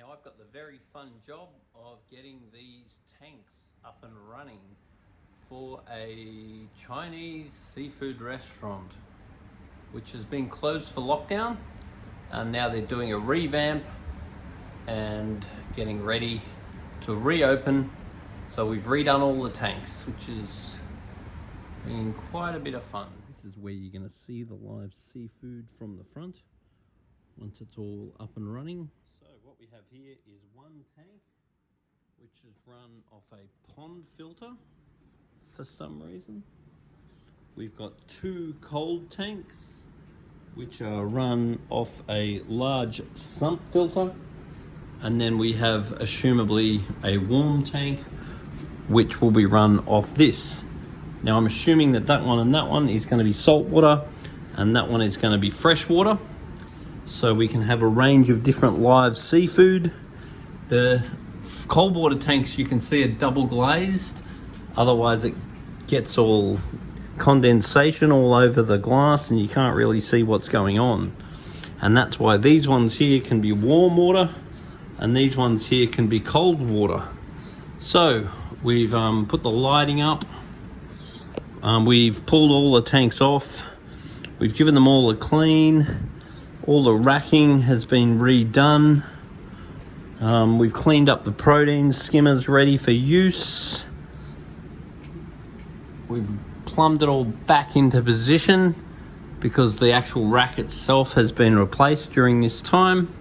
Now I've got the very fun job of getting these tanks up and running for a Chinese seafood restaurant which has been closed for lockdown, and now they're doing a revamp and getting ready to reopen. So we've redone all the tanks, which has been quite a bit of fun. This is where you're going to see the live seafood from the front once it's all up and running. So what we have here is one tank which is run off a pond filter for some reason. We've got two cold tanks which are run off a large sump filter, and then we have assumably a warm tank which will be run off this. Now I'm assuming that that one and that one is going to be salt water and that one is going to be fresh water, so we can have a range of different live seafood. The cold water tanks, you can see, are double glazed, otherwise it gets all condensation all over the glass and you can't really see what's going on. And that's why these ones here can be warm water and these ones here can be cold water. So we've put the lighting up, we've pulled all the tanks off, we've given them all a clean, all the racking has been redone, we've cleaned up the protein skimmers ready for use, we've plumbed it all back into position because the actual rack itself has been replaced during this time.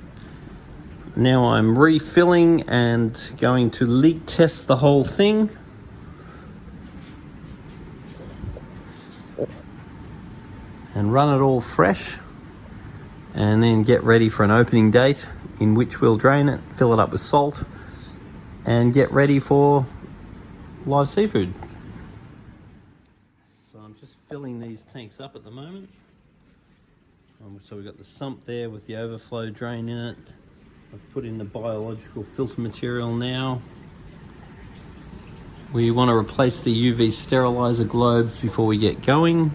Now I'm refilling and going to leak test the whole thing. And run it all fresh, and then get ready for an opening date in which we'll drain it, fill it up with salt, and get ready for live seafood. So I'm just filling these tanks up at the moment. So we've got the sump there with the overflow drain in it. I've put in the biological filter material now. We want to replace the UV sterilizer globes before we get going.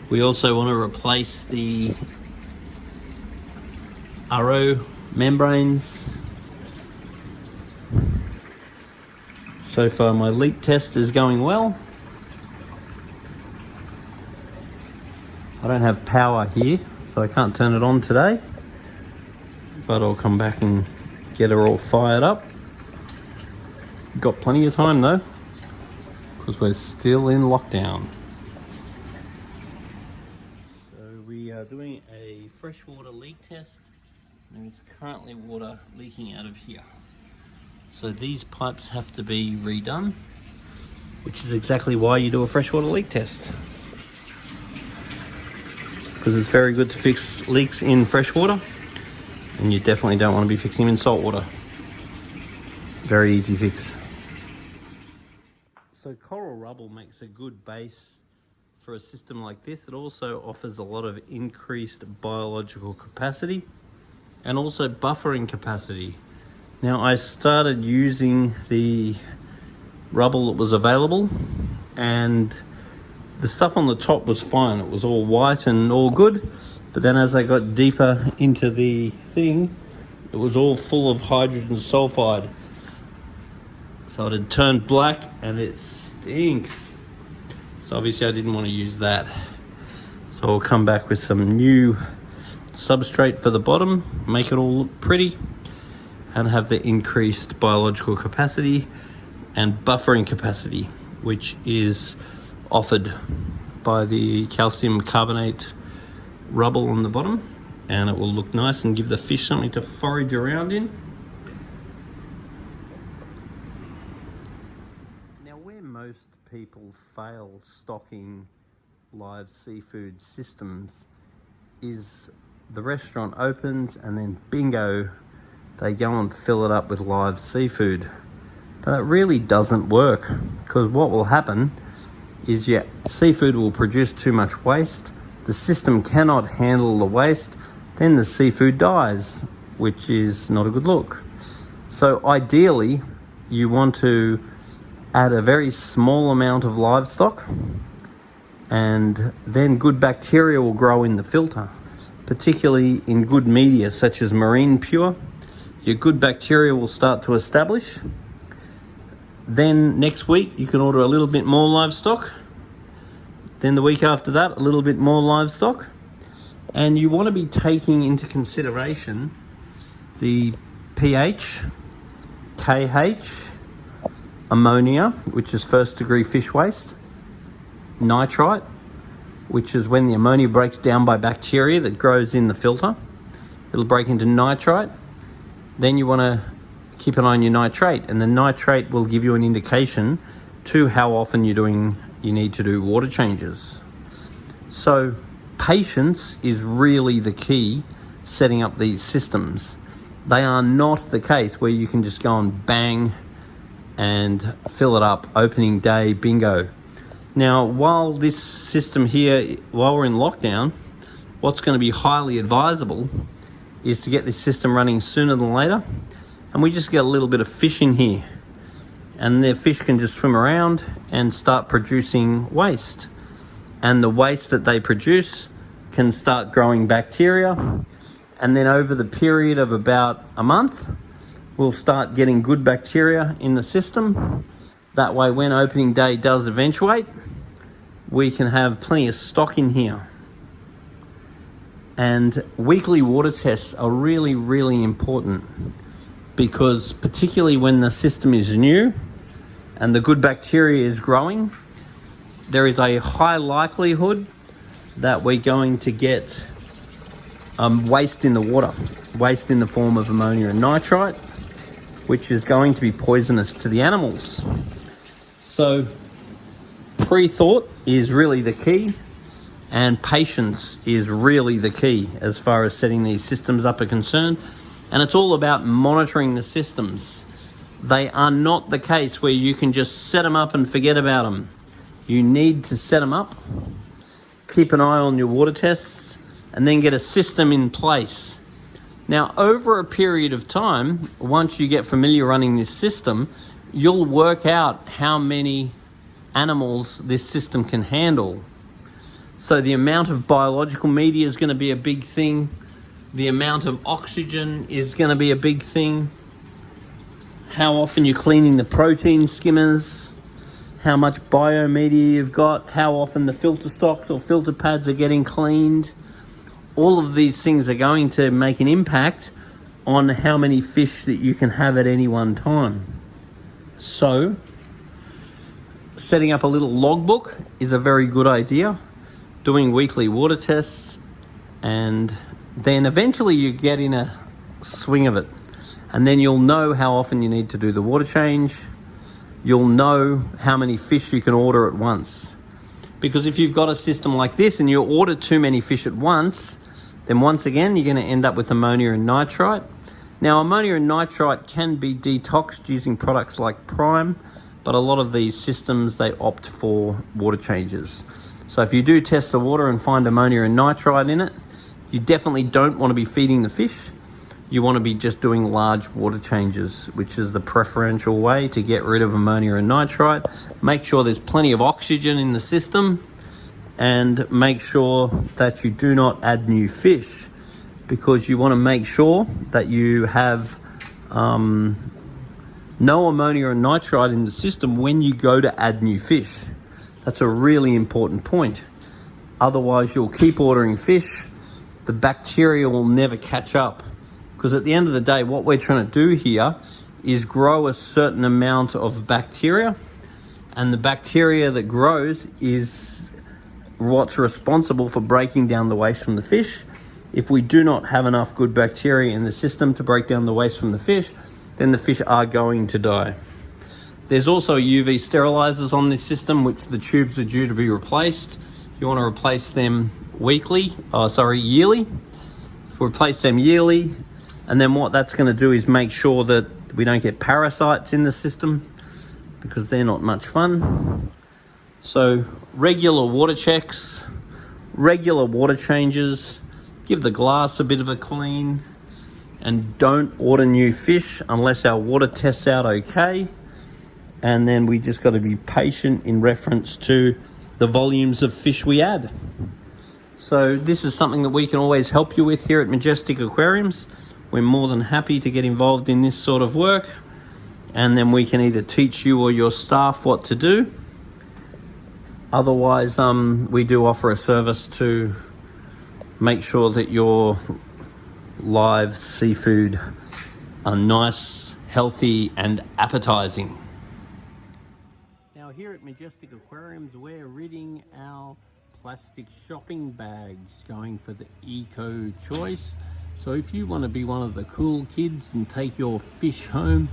We also want to replace the RO membranes. So far my leak test is going well. I don't have power here, so I can't turn it on today, but I'll come back and get her all fired up. Got plenty of time though, because we're still in lockdown. We are doing a freshwater leak test. There is currently water leaking out of here. So these pipes have to be redone, which is exactly why you do a freshwater leak test. Because it's very good to fix leaks in freshwater, and you definitely don't want to be fixing them in salt water. Very easy fix. So coral rubble makes a good base for a system like this. It also offers a lot of increased biological capacity and also buffering capacity. Now I started using the rubble that was available, and the stuff on the top was fine. It was all white and all good, but then as I got deeper into the thing, it was all full of hydrogen sulfide. So it had turned black and it stinks. So obviously I didn't want to use that. So I'll come back with some new substrate for the bottom, make it all look pretty, and have the increased biological capacity and buffering capacity, which is offered by the calcium carbonate rubble on the bottom, and it will look nice and give the fish something to forage around in. Now, where most people fail stocking live seafood systems is the restaurant opens and then bingo, they go and fill it up with live seafood. But it really doesn't work, because what will happen is your seafood will produce too much waste, the system cannot handle the waste, then the seafood dies, which is not a good look. So ideally, you want to add a very small amount of livestock, and then good bacteria will grow in the filter, particularly in good media such as marine pure your good bacteria will start to establish. Then next week you can order a little bit more livestock. Then the week after that, a little bit more livestock. And you want to be taking into consideration the pH, KH, ammonia, which is first degree fish waste, nitrite, which is when the ammonia breaks down by bacteria that grows in the filter. It'll break into nitrite. Then you want to keep an eye on your nitrate, and the nitrate will give you an indication to how often you need to do water changes. So patience is really the key setting up these systems. They are not the case where you can just go and bang and fill it up opening day, bingo. Now, while this system here, while we're in lockdown, what's going to be highly advisable is to get this system running sooner than later. And we just get a little bit of fish in here, and the fish can just swim around and start producing waste. And the waste that they produce can start growing bacteria. And then over the period of about a month, we'll start getting good bacteria in the system. That way, when opening day does eventuate, we can have plenty of stock in here. And weekly water tests are really, really important, because particularly when the system is new and the good bacteria is growing, there is a high likelihood that we're going to get waste in the water, waste in the form of ammonia and nitrite, which is going to be poisonous to the animals. So pre-thought is really the key, and patience is really the key as far as setting these systems up are concerned. And it's all about monitoring the systems. They are not the case where you can just set them up and forget about them. You need to set them up, keep an eye on your water tests, and then get a system in place. Now, over a period of time, once you get familiar running this system, you'll work out how many animals this system can handle. So the amount of biological media is going to be a big thing. The amount of oxygen is going to be a big thing. How often you're cleaning the protein skimmers, how much biomedia you've got, how often the filter socks or filter pads are getting cleaned. All of these things are going to make an impact on how many fish that you can have at any one time. So, setting up a little logbook is a very good idea. Doing weekly water tests, and then eventually you get in a swing of it. And then you'll know how often you need to do the water change. You'll know how many fish you can order at once. Because if you've got a system like this and you order too many fish at once, then once again, you're going to end up with ammonia and nitrite. Now, ammonia and nitrite can be detoxed using products like Prime, but a lot of these systems, they opt for water changes. So if you do test the water and find ammonia and nitrite in it, you definitely don't want to be feeding the fish. You want to be just doing large water changes, which is the preferential way to get rid of ammonia and nitrite. Make sure there's plenty of oxygen in the system, and make sure that you do not add new fish, because you want to make sure that you have no ammonia and nitrite in the system when you go to add new fish. That's a really important point. Otherwise, you'll keep ordering fish. The bacteria will never catch up. Because at the end of the day, what we're trying to do here is grow a certain amount of bacteria. And the bacteria that grows is what's responsible for breaking down the waste from the fish. If we do not have enough good bacteria in the system to break down the waste from the fish, then the fish are going to die. There's also UV sterilizers on this system, which the tubes are due to be replaced. You want to replace them yearly. Replace them yearly, and then what that's going to do is make sure that we don't get parasites in the system, because they're not much fun. So regular water checks, regular water changes, give the glass a bit of a clean, and don't order new fish unless our water tests out okay. And then we just got to be patient in reference to the volumes of fish we add. So this is something that we can always help you with here at Majestic Aquariums. we're more than happy to get involved in this sort of work, and then we can either teach you or your staff what to do. Otherwise, we do offer a service to make sure that your live seafood are nice, healthy, and appetizing. Now here at Majestic Aquariums, we're ridding our plastic shopping bags, going for the eco choice. So if you want to be one of the cool kids and take your fish home,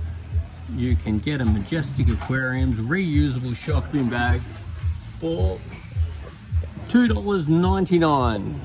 you can get a Majestic Aquariums reusable shopping bag for $2.99.